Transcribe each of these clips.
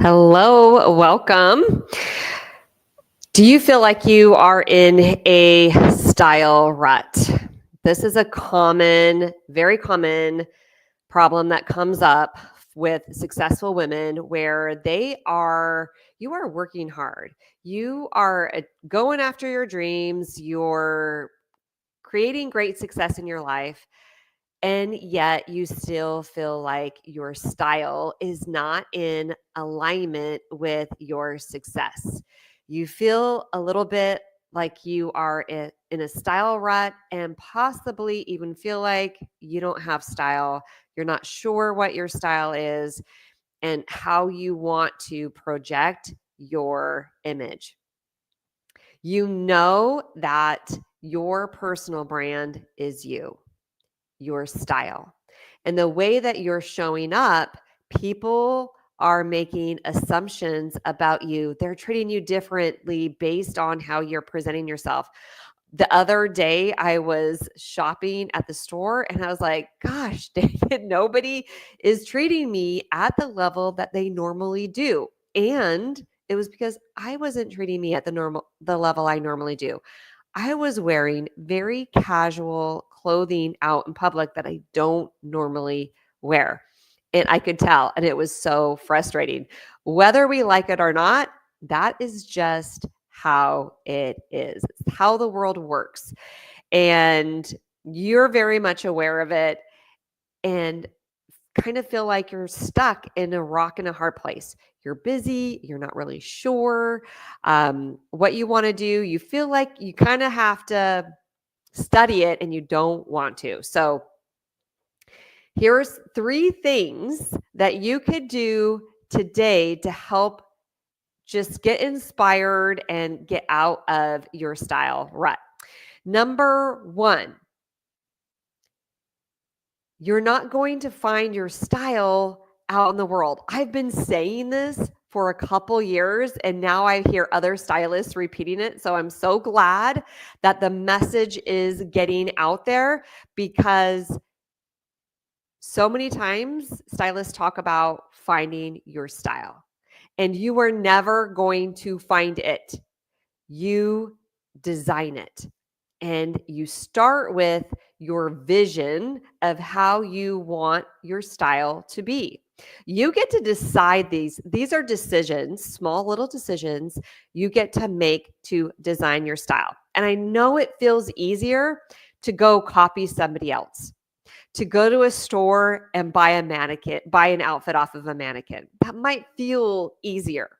Hello, welcome. Do you feel like you are in a style rut? This is a very common problem that comes up with successful women where you are working hard. You are going after your dreams. You're creating great success in your life. And yet you still feel like your style is not in alignment with your success. You feel a little bit like you are in a style rut and possibly even feel like you don't have style. You're not sure what your style is and how you want to project your image. You know that your personal brand is you, your style. And the way that you're showing up, people are making assumptions about you. They're treating you differently based on how you're presenting yourself. The other day, I was shopping at the store and I was like, gosh, David, nobody is treating me at the level that they normally do. And it was because I wasn't treating me at the level I normally do. I was wearing very casual clothing out in public that I don't normally wear. And I could tell, and it was so frustrating. Whether we like it or not, that is just how it is. It's how the world works. And you're very much aware of it and kind of feel like you're stuck in a rock and a hard place. You're busy, you're not really sure what you want to do. You feel like you kind of have to study it and you don't want to. So, here's 3 things that you could do today to help just get inspired and get out of your style rut. Number 1, you're not going to find your style out in the world. I've been saying this for a couple years and now I hear other stylists repeating it. So I'm so glad that the message is getting out there because so many times stylists talk about finding your style and you are never going to find it. You design it. And you start with your vision of how you want your style to be. You get to decide these. These are decisions, small little decisions you get to make to design your style. And I know it feels easier to go copy somebody else, to go to a store and buy an outfit off of a mannequin. That might feel easier.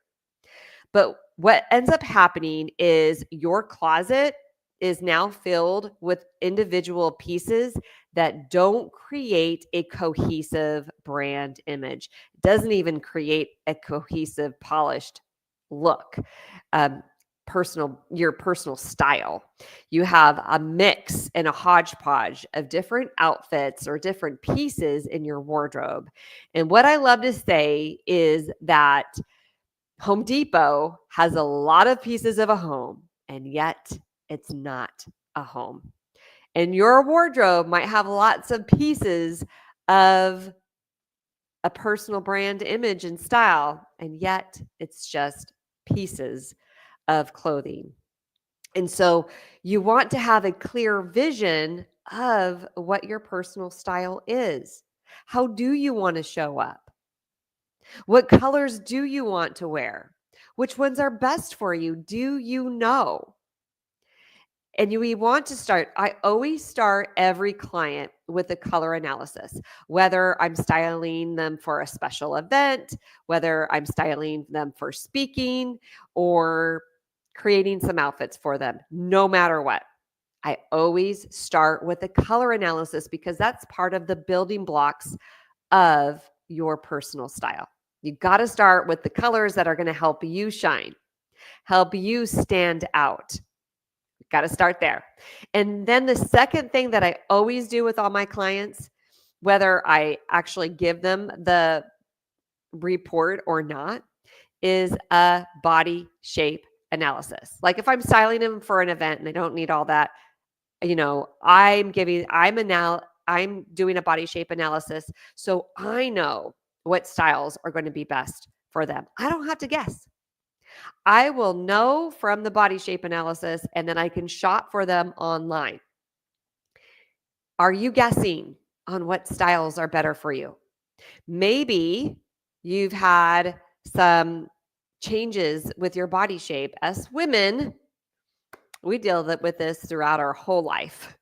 But what ends up happening is your closet is now filled with individual pieces that don't create a cohesive brand image. It doesn't even create a cohesive, polished look. Your personal style. You have a mix and a hodgepodge of different outfits or different pieces in your wardrobe. And what I love to say is that Home Depot has a lot of pieces of a home, and yet it's not a home. And your wardrobe might have lots of pieces of a personal brand image and style, and yet it's just pieces of clothing. And so you want to have a clear vision of what your personal style is. How do you want to show up? What colors do you want to wear? Which ones are best for you? Do you know? And we want to I always start every client with a color analysis, whether I'm styling them for a special event, whether I'm styling them for speaking or creating some outfits for them, no matter what. I always start with a color analysis because that's part of the building blocks of your personal style. You got to start with the colors that are going to help you shine, help you stand out. Got to start there. And then the second thing that I always do with all my clients, whether I actually give them the report or not, is a body shape analysis. Like if I'm styling them for an event and they don't need all that, I'm doing a body shape analysis so I know what styles are going to be best for them. I don't have to guess. I will know from the body shape analysis, and then I can shop for them online. Are you guessing on what styles are better for you? Maybe you've had some changes with your body shape. As women, we deal with this throughout our whole life.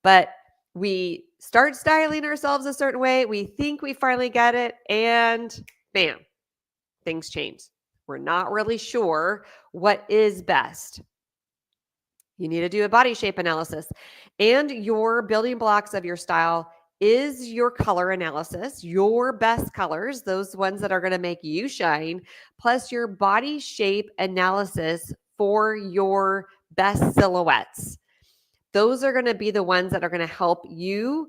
But we start styling ourselves a certain way. We think we finally get it, and bam, things change. We're not really sure what is best. You need to do a body shape analysis. And your building blocks of your style is your color analysis, your best colors, those ones that are going to make you shine, plus your body shape analysis for your best silhouettes. Those are going to be the ones that are going to help you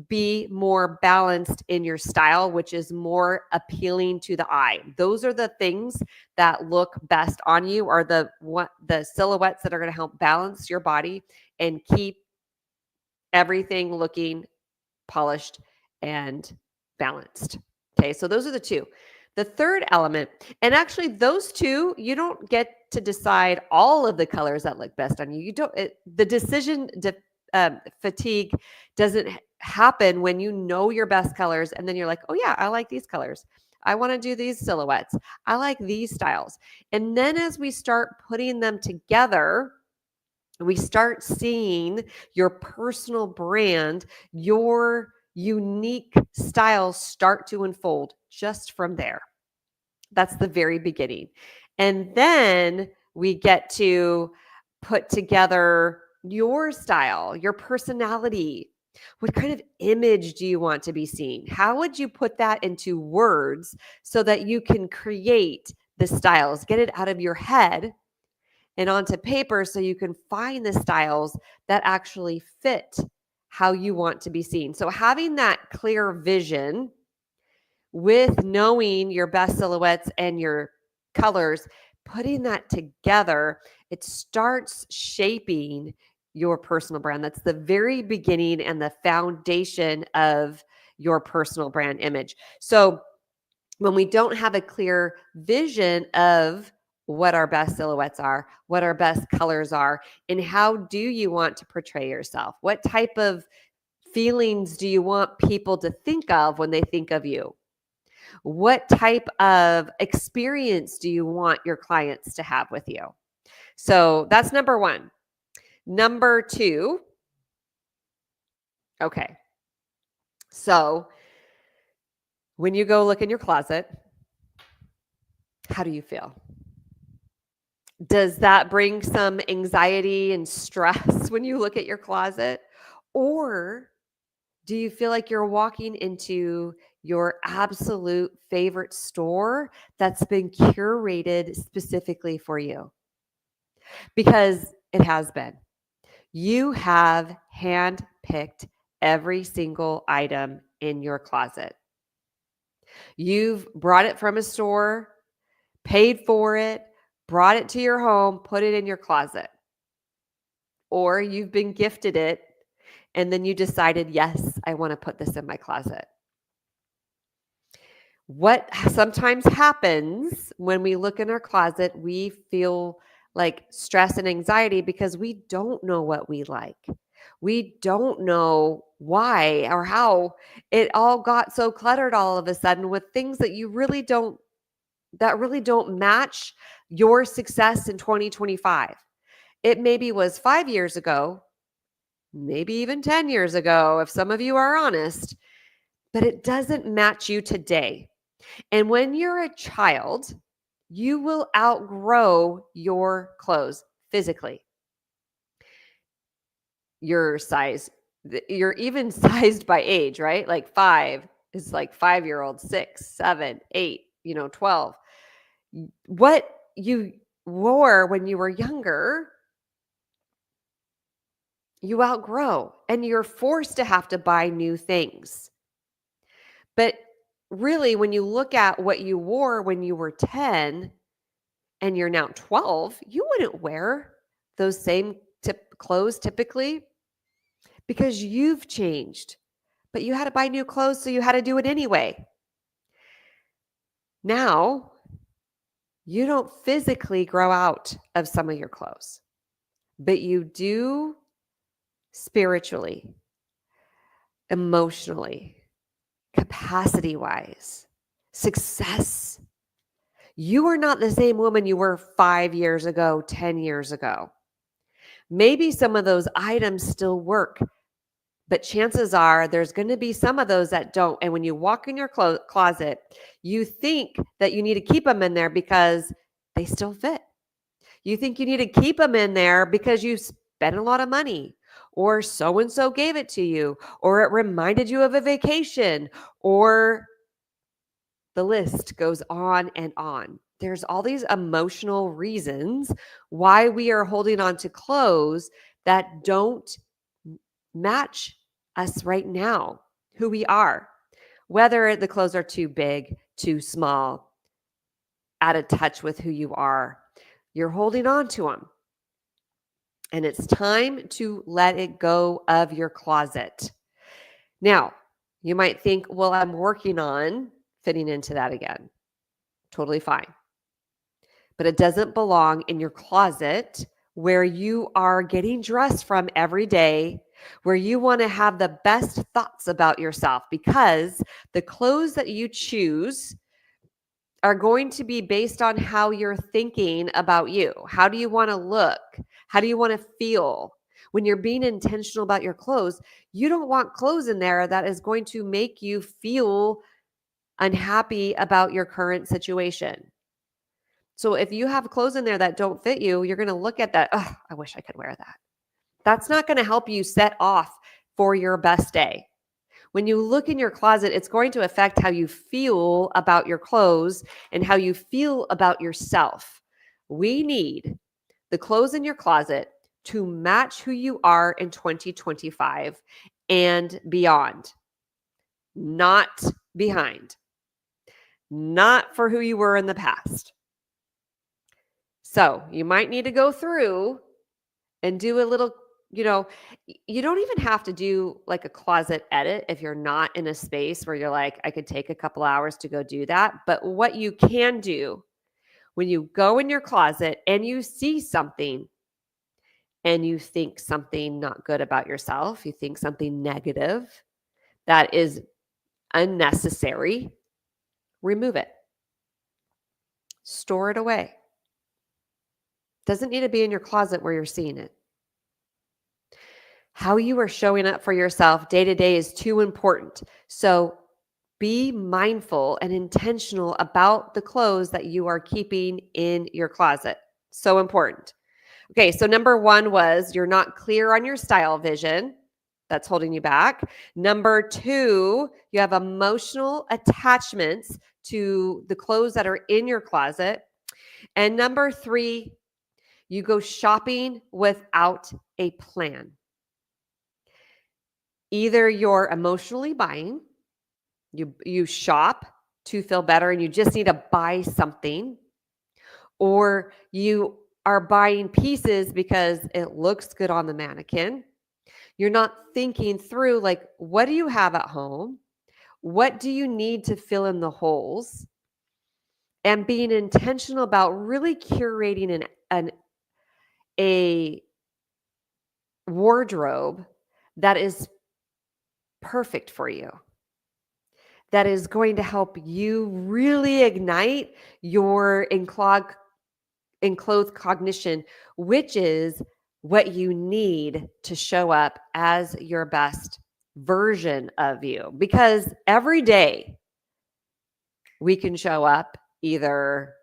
be more balanced in your style, which is more appealing to the eye. Those are the things that look best on you, are the silhouettes that are going to help balance your body and keep everything looking polished and balanced. Okay, so those are the two. The third element, and actually those two, you don't get to decide all of the colors that look best on you. You don't. The decision fatigue doesn't happen when you know your best colors, and then you're like, oh yeah, I like these colors. I want to do these silhouettes. I like these styles. And then as we start putting them together, we start seeing your personal brand, your unique styles start to unfold just from there. That's the very beginning. And then we get to put together your style, your personality. What kind of image do you want to be seen? How would you put that into words so that you can create the styles, get it out of your head and onto paper so you can find the styles that actually fit how you want to be seen? So having that clear vision with knowing your best silhouettes and your colors, putting that together, it starts shaping your personal brand. That's the very beginning and the foundation of your personal brand image. So when we don't have a clear vision of what our best silhouettes are, what our best colors are, and how do you want to portray yourself? What type of feelings do you want people to think of when they think of you? What type of experience do you want your clients to have with you? So that's number one. Number two, okay. So when you go look in your closet, how do you feel? Does that bring some anxiety and stress when you look at your closet? Or do you feel like you're walking into your absolute favorite store that's been curated specifically for you? Because it has been. You have handpicked every single item in your closet. You've brought it from a store, paid for it, brought it to your home, put it in your closet. Or you've been gifted it, and then you decided, yes, I want to put this in my closet. What sometimes happens when we look in our closet, we feel like stress and anxiety because we don't know what we like. We don't know why or how it all got so cluttered all of a sudden with things that really don't match your success in 2025. It maybe was 5 years ago, maybe even 10 years ago, if some of you are honest, but it doesn't match you today. And when you're a child, you will outgrow your clothes physically. Your size, you're even sized by age, right? Like 5 is like 5-year-old, 6, 7, 8, 12. What you wore when you were younger, you outgrow, and you're forced to have to buy new things. But really, when you look at what you wore when you were 10 and you're now 12, you wouldn't wear those same clothes typically because you've changed. But you had to buy new clothes, so you had to do it anyway. Now, you don't physically grow out of some of your clothes, but you do spiritually, emotionally, capacity wise, success. You are not the same woman you were 5 years ago, 10 years ago. Maybe some of those items still work, but chances are there's going to be some of those that don't. And when you walk in your closet, you think that you need to keep them in there because they still fit. You think you need to keep them in there because you spent a lot of money, or so and so gave it to you, or it reminded you of a vacation, or the list goes on and on. There's all these emotional reasons why we are holding on to clothes that don't match us right now, who we are. Whether the clothes are too big, too small, out of touch with who you are, you're holding on to them. And it's time to let it go of your closet. Now, you might think, well, I'm working on fitting into that again. Totally fine. But it doesn't belong in your closet where you are getting dressed from every day, where you want to have the best thoughts about yourself, because the clothes that you choose are going to be based on how you're thinking about you. How do you want to look? How do you want to feel? When you're being intentional about your clothes, you don't want clothes in there that is going to make you feel unhappy about your current situation. So if you have clothes in there that don't fit you, you're going to look at that, oh, I wish I could wear that. That's not going to help you set off for your best day. When you look in your closet, it's going to affect how you feel about your clothes and how you feel about yourself. We need the clothes in your closet to match who you are in 2025 and beyond, not behind, not for who you were in the past. So you might need to go through and do a little, you don't even have to do like a closet edit if you're not in a space where you're like, I could take a couple hours to go do that. But what you can do when you go in your closet and you see something and you think something not good about yourself, you think something negative that is unnecessary, remove it. Store it away. Doesn't need to be in your closet where you're seeing it. How you are showing up for yourself day to day is too important. So be mindful and intentional about the clothes that you are keeping in your closet. So important. Okay, so number 1 was you're not clear on your style vision. That's holding you back. Number 2, you have emotional attachments to the clothes that are in your closet. And number 3, you go shopping without a plan. Either you're emotionally buying, you shop to feel better and you just need to buy something, or you are buying pieces because it looks good on the mannequin. You're not thinking through, like, what do you have at home? What do you need to fill in the holes? And being intentional about really curating a wardrobe that is perfect for you, that is going to help you really ignite your enclothed cognition, which is what you need to show up as your best version of you. Because every day we can show up either,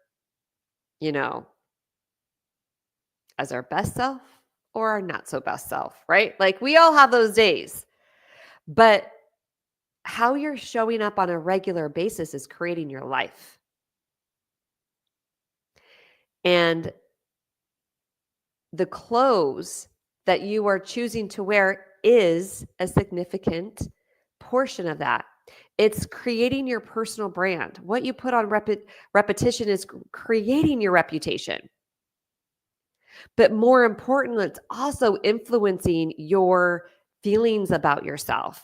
as our best self or our not so best self, right? Like we all have those days. But how you're showing up on a regular basis is creating your life. And the clothes that you are choosing to wear is a significant portion of that. It's creating your personal brand. What you put on repetition is creating your reputation. But more importantly, it's also influencing your feelings about yourself.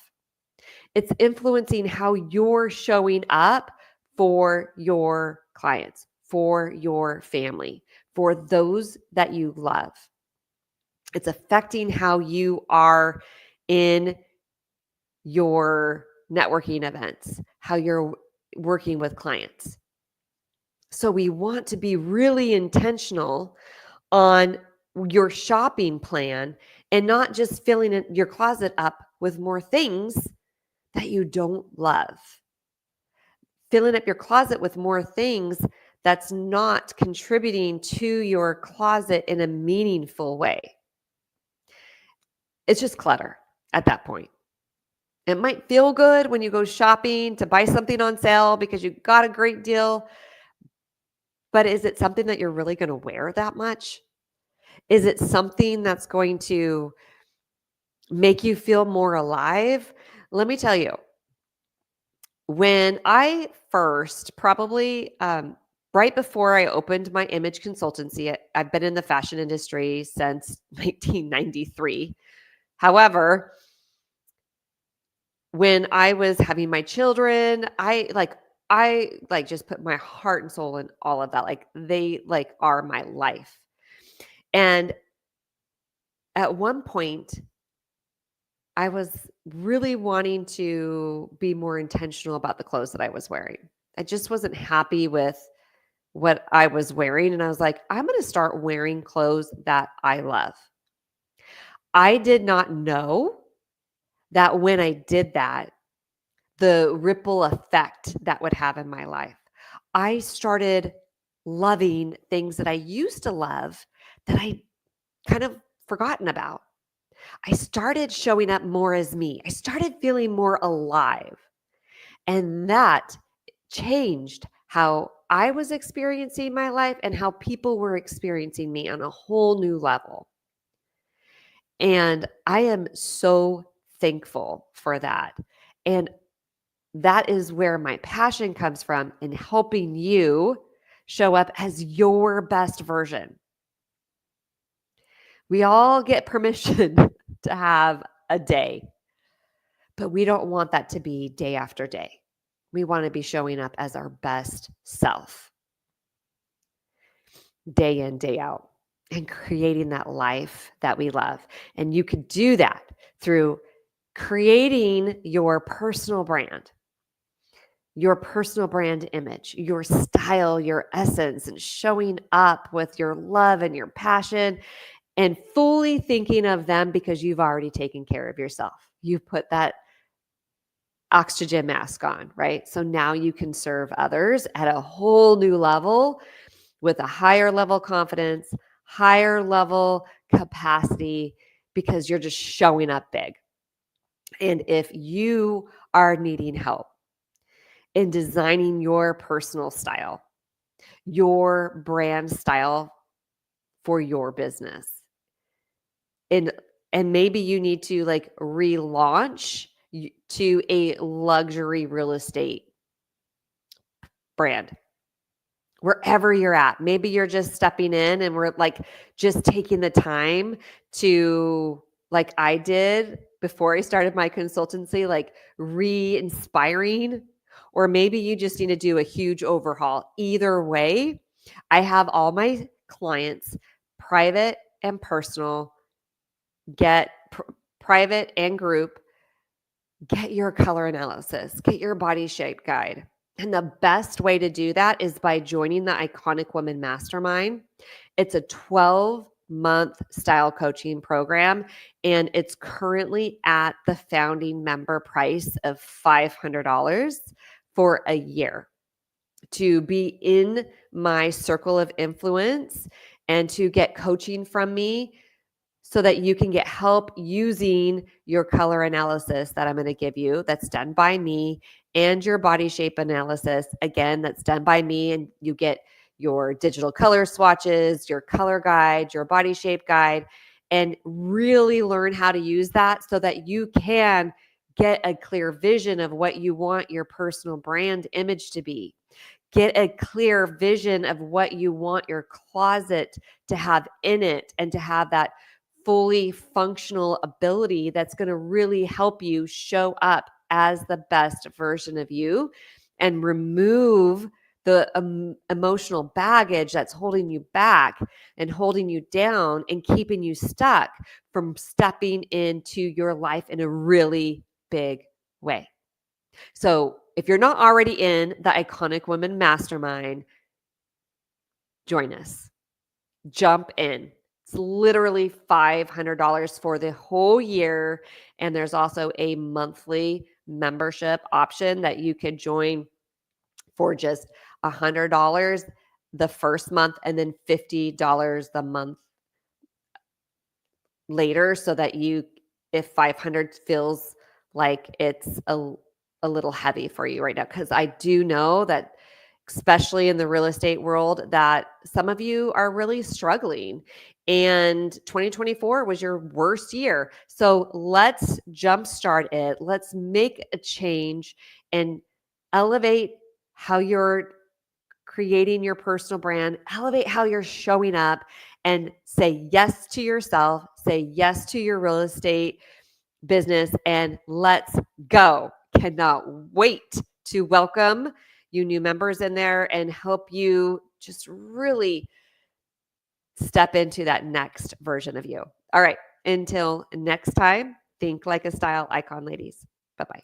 It's influencing how you're showing up for your clients, for your family, for those that you love. It's affecting how you are in your networking events, how you're working with clients. So we want to be really intentional on your shopping plan and not just filling your closet up with more things that you don't love. Filling up your closet with more things that's not contributing to your closet in a meaningful way. It's just clutter at that point. It might feel good when you go shopping to buy something on sale because you got a great deal, but is it something that you're really going to wear that much? Is it something that's going to make you feel more alive? Let me tell you, when I first, probably right before I opened my image consultancy, I've been in the fashion industry since 1993. However, when I was having my children, I just put my heart and soul in all of that. Like they are my life. And at one point, I was really wanting to be more intentional about the clothes that I was wearing. I just wasn't happy with what I was wearing. And I was like, I'm going to start wearing clothes that I love. I did not know that when I did that, the ripple effect that would have in my life. I started loving things that I used to love that I kind of forgotten about. I started showing up more as me. I started feeling more alive. And that changed how I was experiencing my life and how people were experiencing me on a whole new level. And I am so thankful for that. And that is where my passion comes from in helping you show up as your best version. We all get permission to have a day, but we don't want that to be day after day. We want to be showing up as our best self, day in, day out, and creating that life that we love. And you can do that through creating your personal brand image, your style, your essence, and showing up with your love and your passion and fully thinking of them because you've already taken care of yourself. You've put that oxygen mask on, right? So now you can serve others at a whole new level with a higher level confidence, higher level capacity, because you're just showing up big. And if you are needing help in designing your personal style, your brand style for your business, and maybe you need to relaunch to a luxury real estate brand, wherever you're at. Maybe you're just stepping in and we're just taking the time to, like I did before I started my consultancy, re-inspiring, or maybe you just need to do a huge overhaul. Either way, I have all my clients, private and personal, get private and group, get your color analysis, get your body shape guide. And the best way to do that is by joining the Iconic Woman Mastermind. It's a 12-month style coaching program, and it's currently at the founding member price of $500 for a year to be in my circle of influence and to get coaching from me so that you can get help using your color analysis that I'm going to give you that's done by me, and your body shape analysis, again, that's done by me. And you get your digital color swatches, your color guide, your body shape guide, and really learn how to use that so that you can get a clear vision of what you want your personal brand image to be. Get a clear vision of what you want your closet to have in it, and to have that fully functional ability that's going to really help you show up as the best version of you and remove the emotional baggage that's holding you back and holding you down and keeping you stuck from stepping into your life in a really big way. So if you're not already in the Iconic Women Mastermind, join us. Jump in. It's literally $500 for the whole year. And there's also a monthly membership option that you could join for just $100 the first month and then $50 the month later, so that you, if 500 feels like it's a little heavy for you right now, because I do know that, especially in the real estate world, that some of you are really struggling, and 2024 was your worst year. So let's jumpstart it. Let's make a change and elevate how you're creating your personal brand, elevate how you're showing up, and say yes to yourself, say yes to your real estate business, and let's go. Cannot wait to welcome you new members in there and help you just really step into that next version of you. All right, until next time, think like a style icon, ladies. Bye-bye.